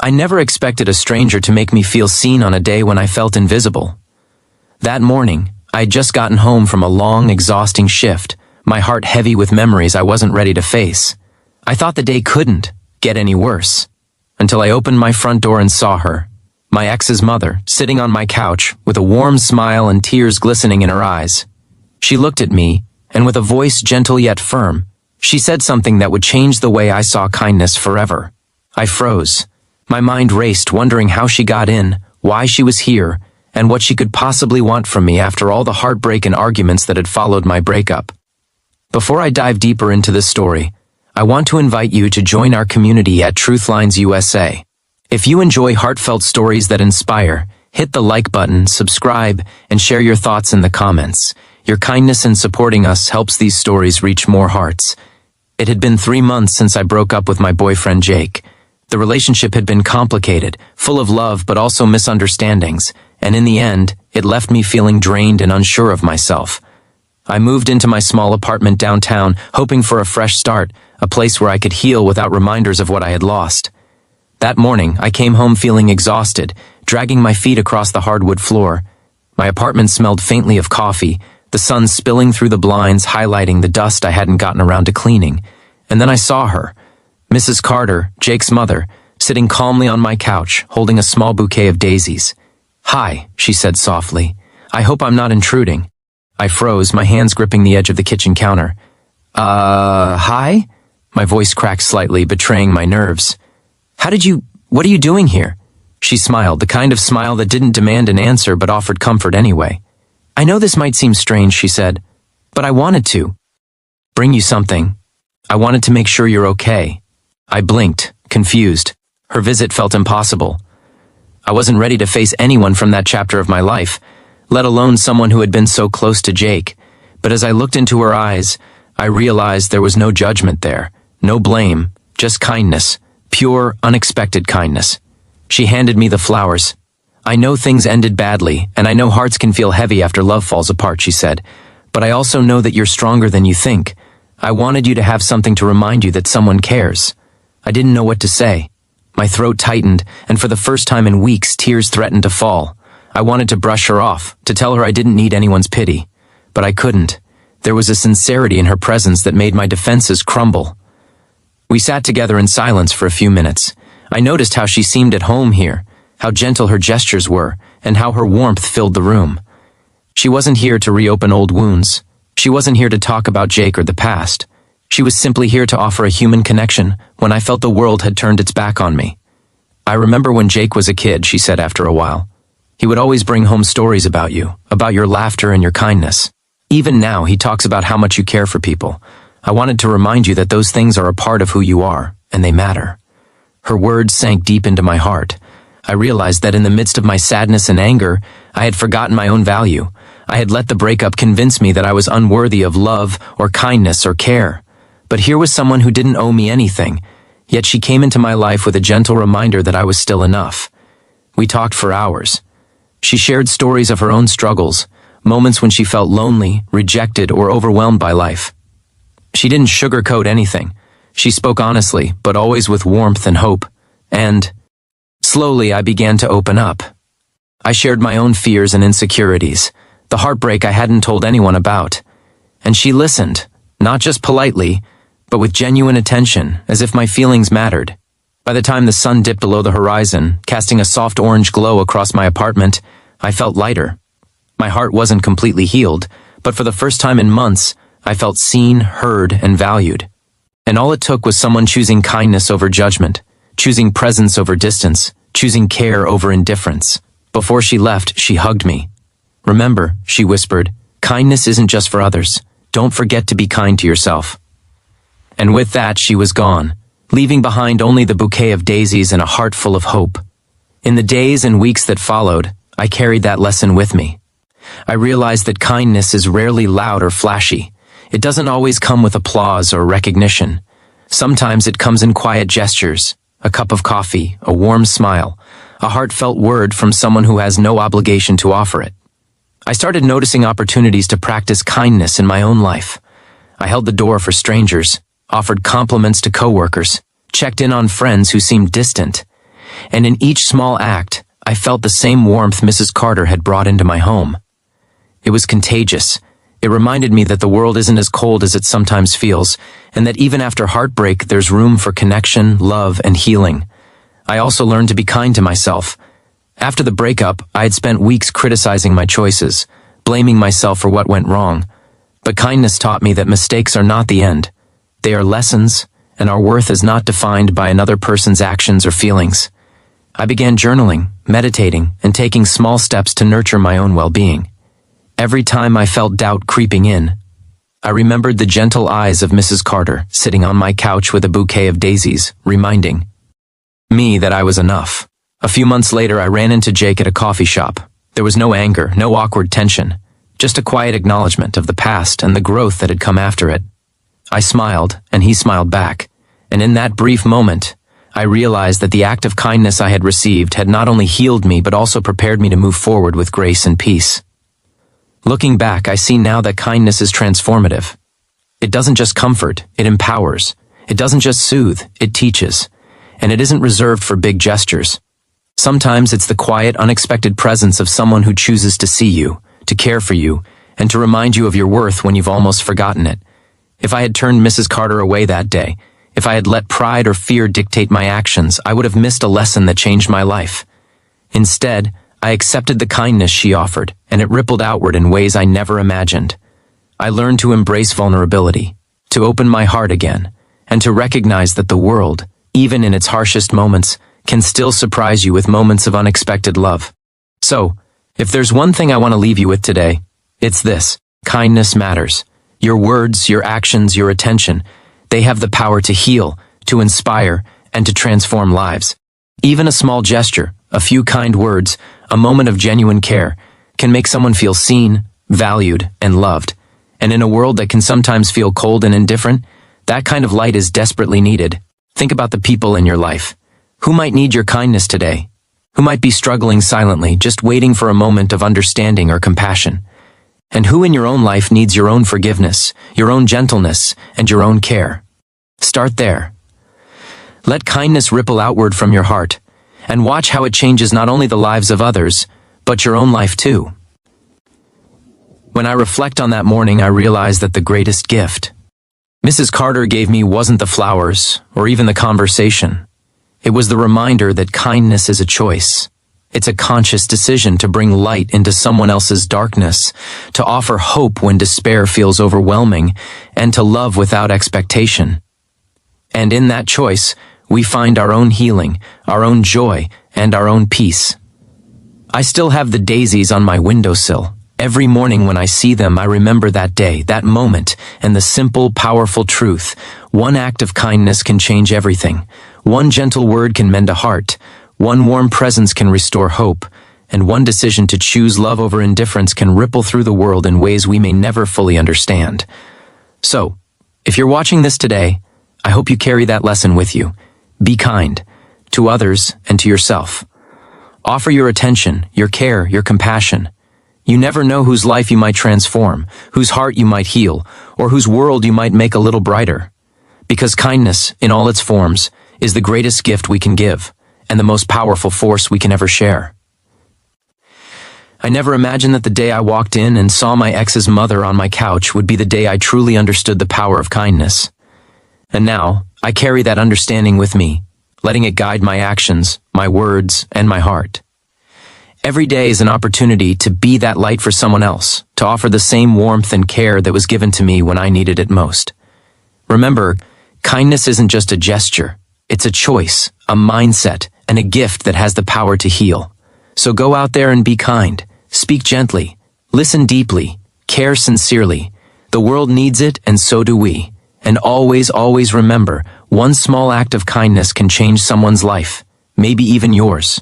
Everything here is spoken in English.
I never expected a stranger to make me feel seen on a day when I felt invisible. That morning, I'd just gotten home from a long, exhausting shift, my heart heavy with memories I wasn't ready to face. I thought the day couldn't get any worse, until I opened my front door and saw her, my ex's mother, sitting on my couch with a warm smile and tears glistening in her eyes. She looked at me, and with a voice gentle yet firm, she said something that would change the way I saw kindness forever. I froze. My mind raced, wondering how she got in, why she was here, and what she could possibly want from me after all the heartbreak and arguments that had followed my breakup. Before I dive deeper into this story, I want to invite you to join our community at Truthlines USA. If you enjoy heartfelt stories that inspire, hit the like button, subscribe, and share your thoughts in the comments. Your kindness in supporting us helps these stories reach more hearts. It had been 3 months since I broke up with my boyfriend Jake. The relationship had been complicated, full of love but also misunderstandings, and in the end, it left me feeling drained and unsure of myself. I moved into my small apartment downtown, hoping for a fresh start, a place where I could heal without reminders of what I had lost. That morning, I came home feeling exhausted, dragging my feet across the hardwood floor. My apartment smelled faintly of coffee, the sun spilling through the blinds, highlighting the dust I hadn't gotten around to cleaning. And then I saw her, Mrs. Carter, Jake's mother, sitting calmly on my couch, holding a small bouquet of daisies. "Hi," she said softly. "I hope I'm not intruding." I froze, my hands gripping the edge of the kitchen counter. Hi?" My voice cracked slightly, betraying my nerves. What are you doing here?" She smiled, the kind of smile that didn't demand an answer but offered comfort anyway. "I know this might seem strange," she said, "but I wanted to bring you something. I wanted to make sure you're okay." I blinked, confused. Her visit felt impossible. I wasn't ready to face anyone from that chapter of my life, let alone someone who had been so close to Jake. But as I looked into her eyes, I realized there was no judgment there, no blame, just kindness, pure, unexpected kindness. She handed me the flowers. "I know things ended badly, and I know hearts can feel heavy after love falls apart," she said, "but I also know that you're stronger than you think. I wanted you to have something to remind you that someone cares." I didn't know what to say. My throat tightened, and for the first time in weeks, tears threatened to fall. I wanted to brush her off, to tell her I didn't need anyone's pity. But I couldn't. There was a sincerity in her presence that made my defenses crumble. We sat together in silence for a few minutes. I noticed how she seemed at home here, how gentle her gestures were, and how her warmth filled the room. She wasn't here to reopen old wounds. She wasn't here to talk about Jake or the past. She was simply here to offer a human connection when I felt the world had turned its back on me. "I remember when Jake was a kid," she said after a while. "He would always bring home stories about you, about your laughter and your kindness. Even now, he talks about how much you care for people. I wanted to remind you that those things are a part of who you are, and they matter." Her words sank deep into my heart. I realized that in the midst of my sadness and anger, I had forgotten my own value. I had let the breakup convince me that I was unworthy of love or kindness or care. But here was someone who didn't owe me anything, yet she came into my life with a gentle reminder that I was still enough. We talked for hours. She shared stories of her own struggles, moments when she felt lonely, rejected, or overwhelmed by life. She didn't sugarcoat anything. She spoke honestly, but always with warmth and hope. And slowly I began to open up. I shared my own fears and insecurities, the heartbreak I hadn't told anyone about. And she listened, not just politely, but with genuine attention, as if my feelings mattered. By the time the sun dipped below the horizon, casting a soft orange glow across my apartment, I felt lighter. My heart wasn't completely healed, but for the first time in months, I felt seen, heard, and valued. And all it took was someone choosing kindness over judgment, choosing presence over distance, choosing care over indifference. Before she left, she hugged me. "Remember," she whispered, "kindness isn't just for others. Don't forget to be kind to yourself." And with that, she was gone, leaving behind only the bouquet of daisies and a heart full of hope. In the days and weeks that followed, I carried that lesson with me. I realized that kindness is rarely loud or flashy. It doesn't always come with applause or recognition. Sometimes it comes in quiet gestures, a cup of coffee, a warm smile, a heartfelt word from someone who has no obligation to offer it. I started noticing opportunities to practice kindness in my own life. I held the door for strangers, offered compliments to coworkers, checked in on friends who seemed distant. and in each small act, I felt the same warmth Mrs. Carter had brought into my home. It was contagious. It reminded me that the world isn't as cold as it sometimes feels, and that even after heartbreak, there's room for connection, love, and healing. I also learned to be kind to myself. After the breakup, I had spent weeks criticizing my choices, blaming myself for what went wrong. But kindness taught me that mistakes are not the end. They are lessons, and our worth is not defined by another person's actions or feelings. I began journaling, meditating, and taking small steps to nurture my own well-being. Every time I felt doubt creeping in, I remembered the gentle eyes of Mrs. Carter sitting on my couch with a bouquet of daisies, reminding me that I was enough. A few months later, I ran into Jake at a coffee shop. There was no anger, no awkward tension, just a quiet acknowledgement of the past and the growth that had come after it. I smiled, and he smiled back, and in that brief moment, I realized that the act of kindness I had received had not only healed me but also prepared me to move forward with grace and peace. Looking back, I see now that kindness is transformative. It doesn't just comfort, it empowers. It doesn't just soothe, it teaches. And it isn't reserved for big gestures. Sometimes it's the quiet, unexpected presence of someone who chooses to see you, to care for you, and to remind you of your worth when you've almost forgotten it. If I had turned Mrs. Carter away that day, if I had let pride or fear dictate my actions, I would have missed a lesson that changed my life. Instead, I accepted the kindness she offered, and it rippled outward in ways I never imagined. I learned to embrace vulnerability, to open my heart again, and to recognize that the world, even in its harshest moments, can still surprise you with moments of unexpected love. So, if there's one thing I want to leave you with today, it's this: kindness matters. Your words, your actions, your attention, they have the power to heal, to inspire, and to transform lives. Even a small gesture, a few kind words, a moment of genuine care, can make someone feel seen, valued, and loved. And in a world that can sometimes feel cold and indifferent, that kind of light is desperately needed. Think about the people in your life. Who might need your kindness today? Who might be struggling silently, just waiting for a moment of understanding or compassion? And who in your own life needs your own forgiveness, your own gentleness, and your own care? Start there. Let kindness ripple outward from your heart, and watch how it changes not only the lives of others, but your own life too. When I reflect on that morning, I realize that the greatest gift Mrs. Carter gave me wasn't the flowers, or even the conversation. It was the reminder that kindness is a choice. It's a conscious decision to bring light into someone else's darkness, to offer hope when despair feels overwhelming, and to love without expectation. And in that choice, we find our own healing, our own joy, and our own peace. I still have the daisies on my windowsill. Every morning when I see them, I remember that day, that moment, and the simple, powerful truth: one act of kindness can change everything. One gentle word can mend a heart. One warm presence can restore hope. And one decision to choose love over indifference can ripple through the world in ways we may never fully understand. So, if you're watching this today, I hope you carry that lesson with you. Be kind to others and to yourself. Offer your attention, your care, your compassion. You never know whose life you might transform, whose heart you might heal, or whose world you might make a little brighter. Because kindness, in all its forms, is the greatest gift we can give, and the most powerful force we can ever share. I never imagined that the day I walked in and saw my ex's mother on my couch would be the day I truly understood the power of kindness. And now, I carry that understanding with me, letting it guide my actions, my words, and my heart. Every day is an opportunity to be that light for someone else, to offer the same warmth and care that was given to me when I needed it most. Remember, kindness isn't just a gesture. It's a choice, a mindset, and a gift that has the power to heal. So go out there and be kind, speak gently, listen deeply, care sincerely. The world needs it, and so do we. And always, always remember, one small act of kindness can change someone's life, maybe even yours.